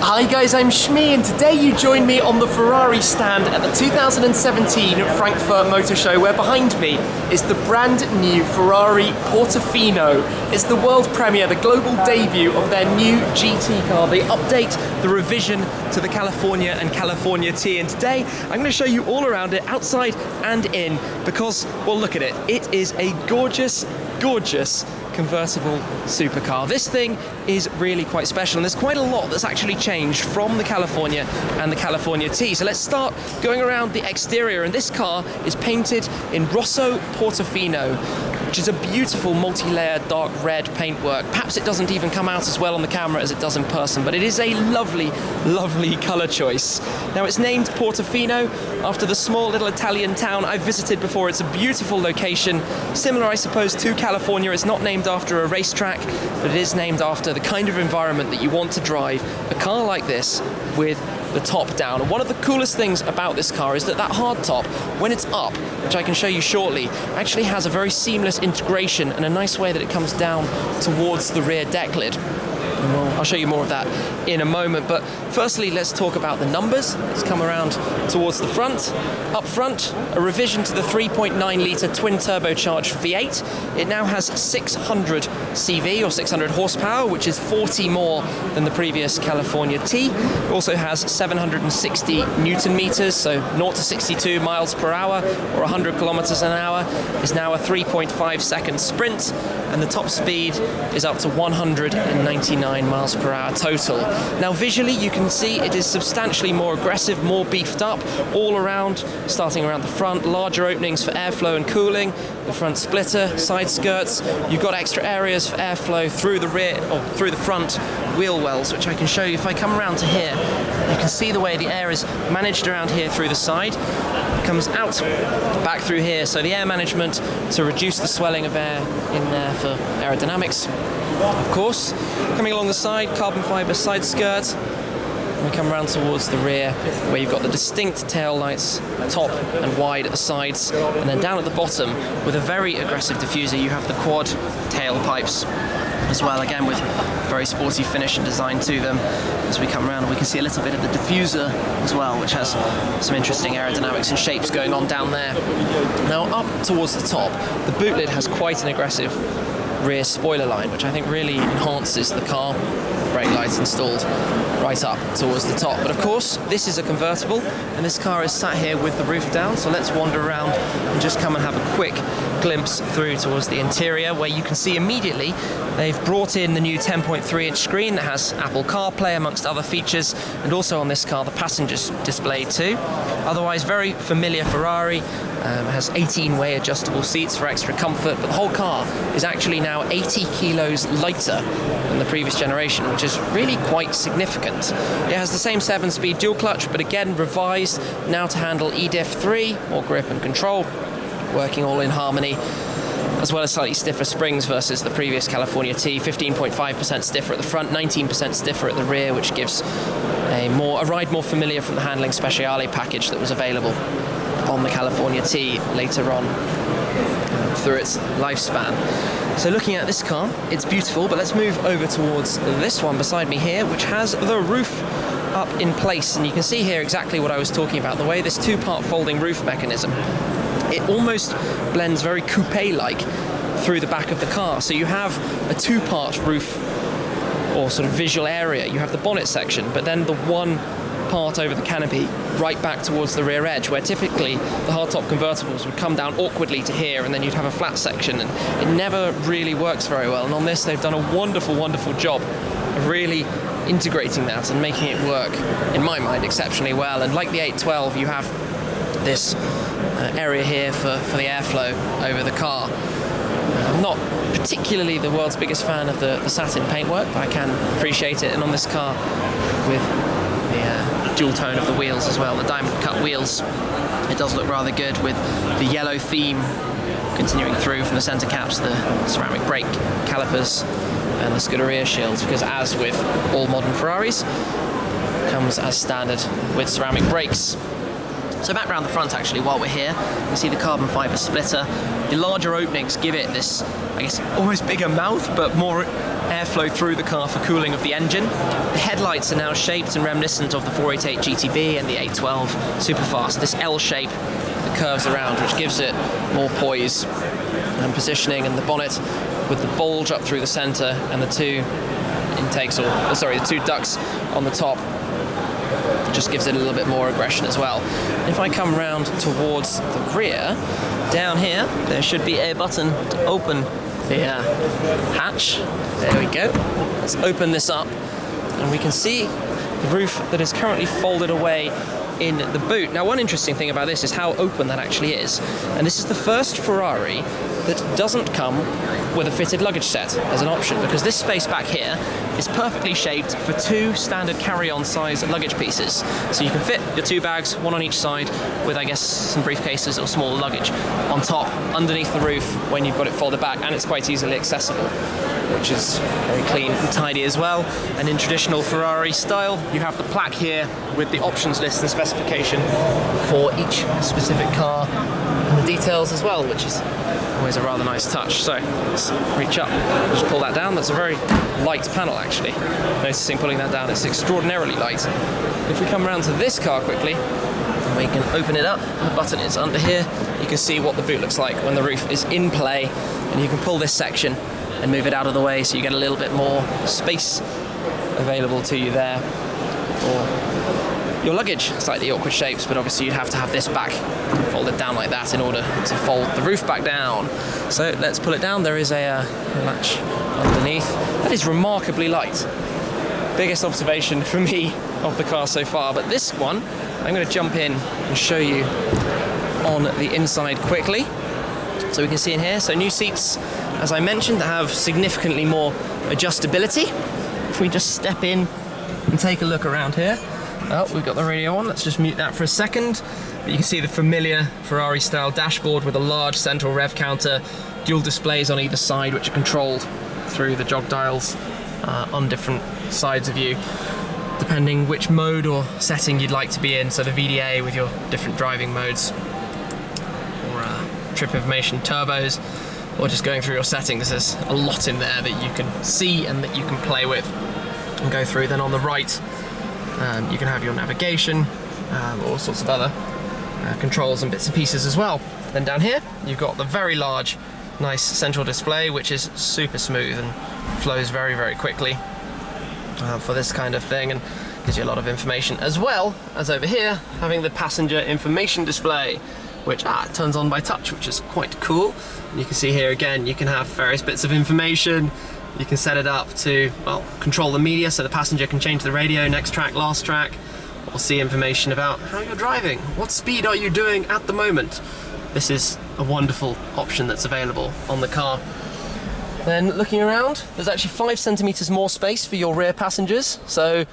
Hi guys, I'm Shmi, and today you join me on the Ferrari stand at the 2017 Frankfurt Motorshow, where behind me is the brand new Ferrari Portofino. It's the world premiere, the global debut of their new GT car. They update the revision to the California and California T, and today I'm going to show you all around it, outside and in, because, well, look at it. It is a gorgeous, gorgeous convertible supercar. This thing is really quite special, and there's quite a lot that's actually changed from the California and the California T. So let's start going around the exterior, and this car is painted in Rosso Portofino, which is a beautiful multi-layered dark red paintwork. Perhaps it doesn't even come out as well on the camera as it does in person, but it is a lovely, lovely color choice. Now, it's named Portofino after the small little Italian town I've visited before. It's a beautiful location, similar, I suppose, to California. It's not named after a racetrack, but it is named after the kind of environment that you want to drive a car like this with the top down. And one of the coolest things about this car is that hard top, when it's up, which I can show you shortly, actually has a very seamless integration and a nice way that it comes down towards the rear deck lid. I'll show you more of that in a moment, but firstly let's talk about the numbers. Let's come around towards the front. Up front, a revision to the 3.9 litre twin turbocharged V8. It now has 600 CV or 600 horsepower, which is 40 more than the previous California T. It also has 760 Newton meters, so 0 to 62 miles per hour or 100 kilometers an hour is now a 3.5 second sprint, and the top speed is up to 199 miles per hour total. Now visually you can see it is substantially more aggressive, more beefed up all around, starting around the front, larger openings for airflow and cooling, the front splitter, side skirts. You've got extra areas for airflow through the rear or through the front wheel wells, which I can show you. If I come around to here, you can see the way the air is managed around here through the side. It comes out back through here, so the air management to reduce the swelling of air in there for aerodynamics. Of course, coming along the side, carbon fibre side skirt. And we come around towards the rear, where you've got the distinct tail lights, top and wide at the sides, and then down at the bottom, with a very aggressive diffuser, you have the quad tail pipes as well, again with very sporty finish and design to them. As we come around, we can see a little bit of the diffuser as well, which has some interesting aerodynamics and shapes going on down there. Now up towards the top, the boot lid has quite an aggressive rear spoiler line, which I think really enhances the car. Brake lights installed right up towards the top. But of course, this is a convertible, and this car is sat here with the roof down, so let's wander around and just come and have a quick glimpse through towards the interior, where you can see immediately they've brought in the new 10.3-inch screen that has Apple CarPlay amongst other features, and also on this car the passengers displayed too. Otherwise, very familiar Ferrari. Has 18-way adjustable seats for extra comfort, but the whole car is actually now 80 kilos lighter than the previous generation, which is really quite significant. It has the same 7-speed dual clutch, but again revised now to handle E-diff 3, more grip and control, working all in harmony, as well as slightly stiffer springs versus the previous California T, 15.5% stiffer at the front, 19% stiffer at the rear, which gives a ride more familiar from the handling speciale package that was available on the California T later on through its lifespan. So looking at this car, it's beautiful, but let's move over towards this one beside me here, which has the roof up in place, and you can see here exactly what I was talking about, the way this two-part folding roof mechanism, it almost blends very coupe-like through the back of the car. So you have a two-part roof or sort of visual area. You have the bonnet section, but then the one part over the canopy right back towards the rear edge, where typically the hardtop convertibles would come down awkwardly to here, and then you'd have a flat section, and it never really works very well. And on this, they've done a wonderful, wonderful job of really integrating that and making it work, in my mind, exceptionally well. And like the 812, you have this area here for the airflow over the car. I'm not particularly the world's biggest fan of the satin paintwork, but I can appreciate it. And on this car, with the dual tone of the wheels as well, the diamond cut wheels, it does look rather good, with the yellow theme continuing through from the center caps, the ceramic brake calipers and the Scuderia shields, because as with all modern Ferraris, comes as standard with ceramic brakes. So back round the front actually, while we're here, you can see the carbon fibre splitter. The larger openings give it this, I guess, almost bigger mouth, but more airflow through the car for cooling of the engine. The headlights are now shaped and reminiscent of the 488 GTB and the 812 Superfast. This L shape that curves around, which gives it more poise and positioning, and the bonnet with the bulge up through the centre and the two intakes, the two ducts on the top, just gives it a little bit more aggression as well. If I come round towards the rear, down here, there should be a button to open the hatch. There we go. Let's open this up, and we can see the roof that is currently folded away in the boot. Now, one interesting thing about this is how open that actually is. And this is the first Ferrari that doesn't come with a fitted luggage set as an option, because this space back here is perfectly shaped for two standard carry-on size luggage pieces. So you can fit your two bags, one on each side, with, I guess, some briefcases or small luggage on top, underneath the roof when you've got it folded back, and it's quite easily accessible, which is very clean and tidy as well. And in traditional Ferrari style, you have the plaque here with the options list and specification for each specific car, and the details as well, which is always a rather nice touch. So let's reach up, just pull that down. That's a very light panel actually. Noticing pulling that down, it's extraordinarily light. If we come around to this car quickly, we can open it up. The button is under here. You can see what the boot looks like when the roof is in play, and you can pull this section and move it out of the way so you get a little bit more space available to you there for your luggage. Slightly awkward shapes, but obviously you'd have to have this back folded down like that in order to fold the roof back down. So let's pull it down. There is a latch underneath. That is remarkably light. Biggest observation for me of the car so far, but this one I'm going to jump in and show you on the inside quickly. So we can see in here, so new seats, as I mentioned, that have significantly more adjustability. If we just step in and take a look around here, oh, we've got the radio on. Let's just mute that for a second. But you can see the familiar Ferrari style dashboard with a large central rev counter, dual displays on either side which are controlled through the jog dials on different sides of you, depending which mode or setting you'd like to be in. So the VDA with your different driving modes, or trip information, turbos, or just going through your settings. There's a lot in there that you can see and that you can play with and go through. Then on the right, you can have your navigation, all sorts of other controls and bits and pieces as well. Then down here, you've got the very large, nice central display, which is super smooth and flows very, very quickly for this kind of thing, and gives you a lot of information, as well as over here having the passenger information display, which turns on by touch, which is quite cool. And you can see here again, you can have various bits of information. You can set it up to, well, control the media, so the passenger can change the radio, next track, last track, or see information about how you're driving. What speed are you doing at the moment? This is a wonderful option that's available on the car. Then looking around, there's actually 5 centimeters more space for your rear passengers. So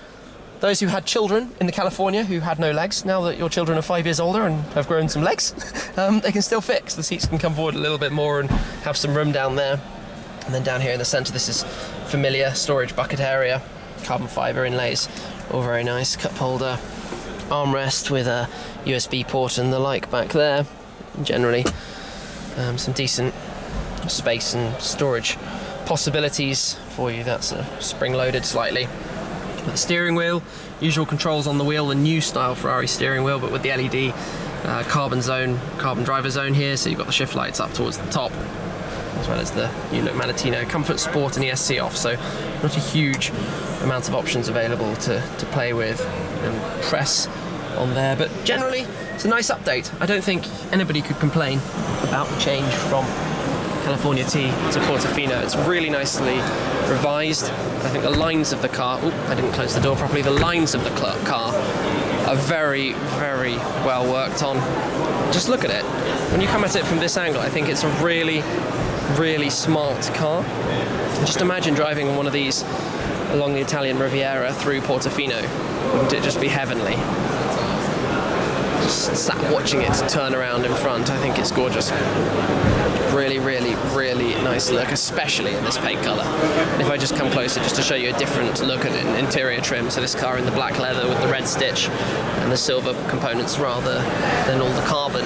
those who had children in California who had no legs, now that your children are 5 years older and have grown some legs, they can still fit. The seats can come forward a little bit more and have some room down there. And then down here in the center, this is familiar storage bucket area, carbon fiber inlays, all very nice. Cup holder, armrest with a USB port and the like back there. Generally, some decent space and storage possibilities for you. That's spring-loaded slightly. The steering wheel, usual controls on the wheel, the new style Ferrari steering wheel, but with the LED carbon driver zone here, so you've got the shift lights up towards the top, as well as the new look Manettino Comfort Sport and ESC off, so not a huge amount of options available to play with and press on there, but generally it's a nice update. I don't think anybody could complain about the change from California T to Portofino. It's really nicely revised. I think the lines of the car, I didn't close the door properly, the lines of the car are very, very well worked on. Just look at it. When you come at it from this angle, I think it's a really, really smart car. Just imagine driving on one of these along the Italian Riviera through Portofino. Wouldn't it just be heavenly? Just sat watching it turn around in front, I think it's gorgeous. really, really, really nice look, especially in this paint colour. And if I just come closer just to show you a different look at the interior trim, so this car in the black leather with the red stitch and the silver components rather than all the carbon.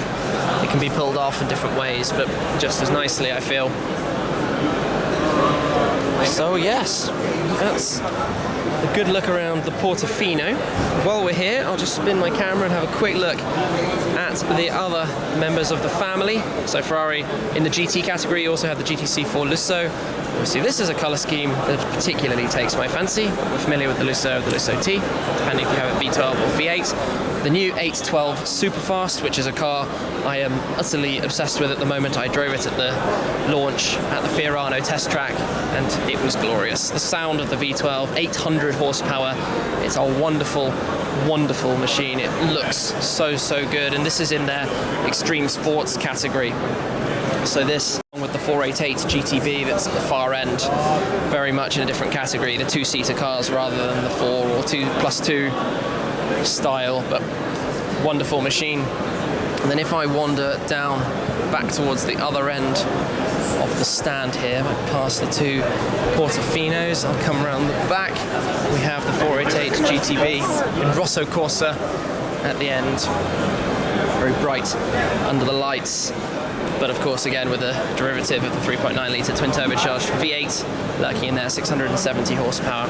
It can be pulled off in different ways, but just as nicely, I feel. So yes, that's a good look around the Portofino. While we're here, I'll just spin my camera and have a quick look at the other members of the family. So Ferrari in the GT category, you also have the GTC4 Lusso. Obviously this is a colour scheme that particularly takes my fancy. We're familiar with the Lusso T, depending if you have a V12 or V8. The new 812 Superfast, which is a car I am utterly obsessed with at the moment. I drove it at the launch at the Fiorano test track and it was glorious. The sound of the V12, 800 horsepower. It's a wonderful, wonderful machine. It looks so, so good, and this is in their extreme sports category. So this, along with the 488 GTB that's at the far end, very much in a different category, the two-seater cars rather than the 4 or 2+2 style, but wonderful machine. And then if I wander down back towards the other end of the stand here, past the two Portofinos, I'll come around the back. We have the 488 GTB in Rosso Corsa at the end, very bright under the lights. But of course, again, with a derivative of the 3.9 litre twin turbocharged V8, lurking in there, 670 horsepower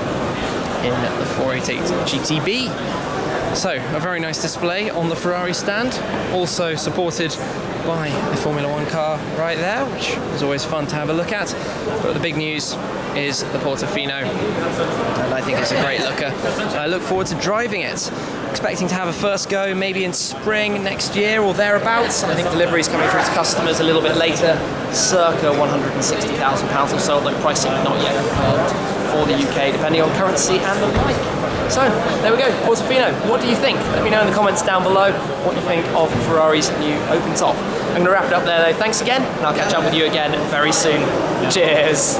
in the 488 GTB. So, a very nice display on the Ferrari stand, also supported by the Formula 1 car right there, which is always fun to have a look at. But the big news is the Portofino, and I think it's a great looker. I look forward to driving it. Expecting to have a first go maybe in spring next year or thereabouts. I think delivery's coming through to customers a little bit later, circa £160,000 or so, although pricing not yet confirmed for the UK, depending on currency and the like. So, there we go, Portofino. What do you think? Let me know in the comments down below what you think of Ferrari's new open top. I'm going to wrap it up there though. Thanks again, and I'll catch up with you again very soon. Cheers!